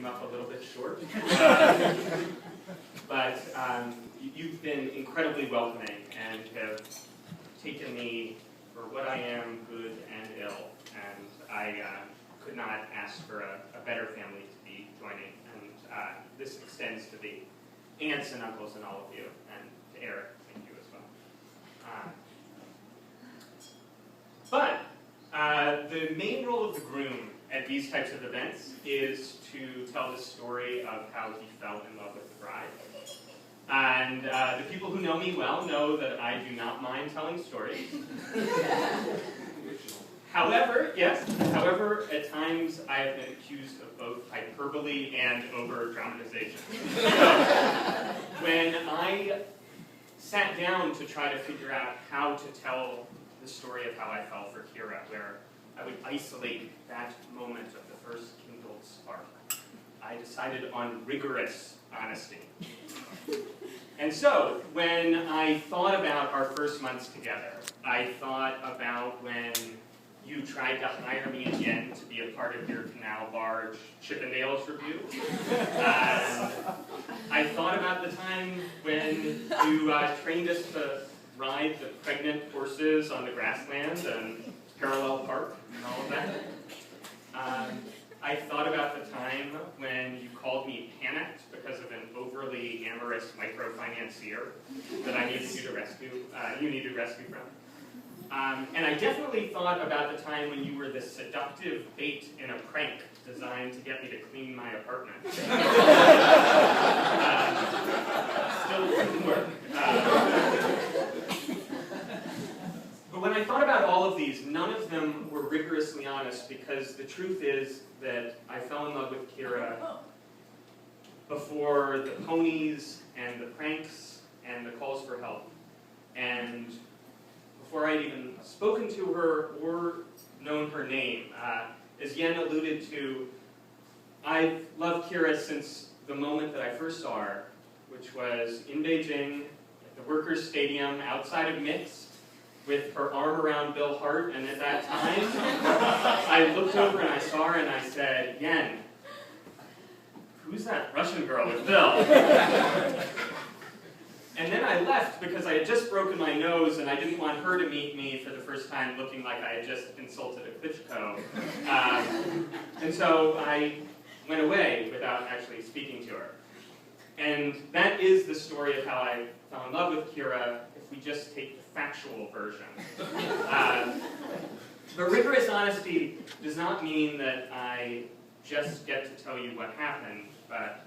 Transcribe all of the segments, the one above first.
came up a little bit short. But you've been incredibly welcoming and have taken me for what I am, good and ill. And I could not ask for a better family to be joining. And this extends to the aunts and uncles and all of you, and to Eric, thank you as well. But the main role of the groom at these types of events is to tell the story of how he fell in love with the bride. And the people who know me well know that I do not mind telling stories. However, at times I have been accused of both hyperbole and over-dramatization. So, when I sat down to try to figure out how to tell the story of how I fell for Kira, where I would isolate that moment of the first kindled spark, I decided on rigorous honesty. And so, when I thought about our first months together, I thought about when you tried to hire me again to be a part of your Canal Barge Chippendales review. I thought about the time when you trained us to ride the pregnant horses on the grassland and parallel park and all of that. I thought about the time when you called me panicked because of an overly amorous microfinancier that I needed you to rescue. You needed rescue from. And I definitely thought about the time when you were the seductive bait in a prank designed to get me to clean my apartment. Still didn't work. But when I thought about all of these, none of them were rigorously honest, because the truth is that I fell in love with Kira before the ponies and the pranks and the calls for help. And before I'd even spoken to her or known her name. As Yen alluded to, I've loved Kira since the moment that I first saw her, which was in Beijing, at the Workers' Stadium outside of Mix, with her arm around Bill Hart, and at that time, I looked over and I saw her and I said, Yen, who's that Russian girl with Bill? And then I left because I had just broken my nose and I didn't want her to meet me for the first time looking like I had just insulted a Klitschko. And so I went away without actually speaking to her. And that is the story of how I fell in love with Kira, if we just take the factual version. But rigorous honesty does not mean that I just get to tell you what happened, but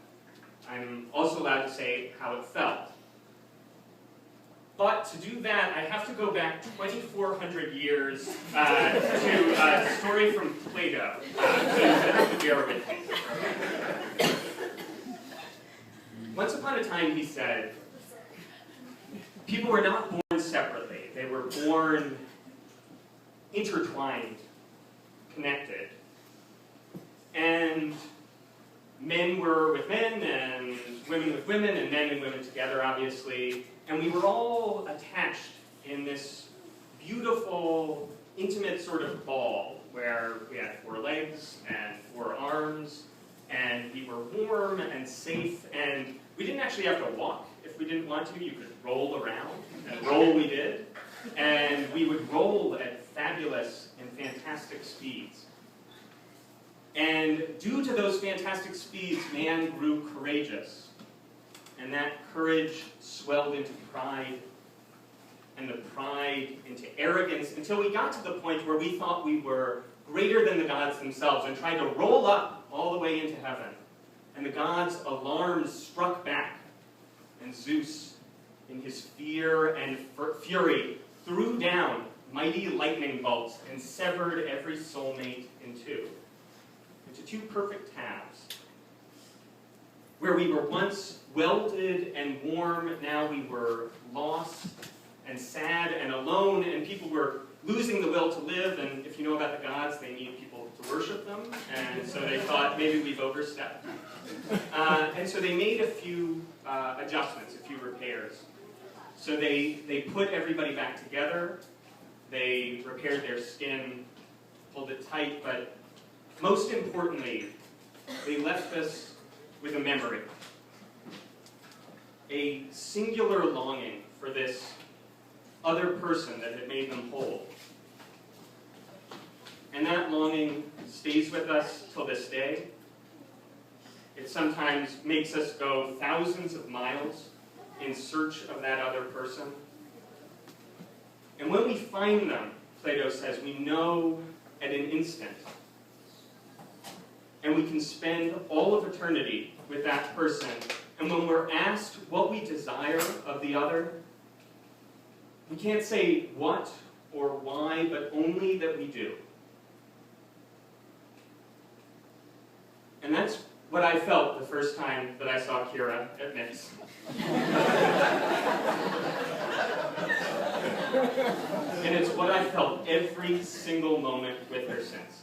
I'm also allowed to say how it felt. But to do that, I have to go back 2,400 years to a story from Plato. So you have to bear with me. Once upon a time, he said, people were not born separately. They were born intertwined, connected. And men were with men, and women with women, and men and women together, obviously. And we were all attached in this beautiful, intimate sort of ball where we had 4 legs and 4 arms, and we were warm and safe, and we didn't actually have to walk if we didn't want to. You could roll around, and roll we did. And we would roll at fabulous and fantastic speeds. And due to those fantastic speeds, man grew courageous. And that courage swelled into pride, and the pride into arrogance, until we got to the point where we thought we were greater than the gods themselves and tried to roll up all the way into heaven. And the gods' alarms struck back, and Zeus, in his fear and fury, threw down mighty lightning bolts and severed every soulmate into 2 perfect halves. Where we were once welded and warm, now we were lost and sad and alone, and people were losing the will to live, and if you know about the gods, they need people to worship them, and so they thought maybe we've overstepped. And so they made a few adjustments, a few repairs. So they put everybody back together, they repaired their skin, pulled it tight, but most importantly, they left us with a memory, a singular longing for this other person that had made them whole. And that longing stays with us till this day. It sometimes makes us go thousands of miles in search of that other person. And when we find them, Plato says, we know at an instant. And we can spend all of eternity with that person. And when we're asked what we desire of the other, we can't say what or why, but only that we do. And that's what I felt the first time that I saw Kira at MIPS. And it's what I felt every single moment with her since.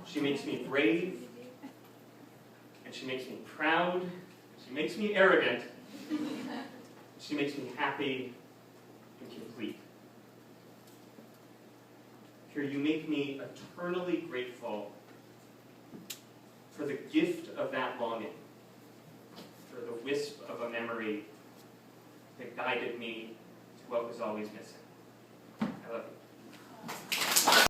She makes me brave, and she makes me proud, she makes me arrogant, she makes me happy and complete. Kira, you make me eternally grateful for the gift of that longing, for the wisp of a memory that guided me to what was always missing. I love you.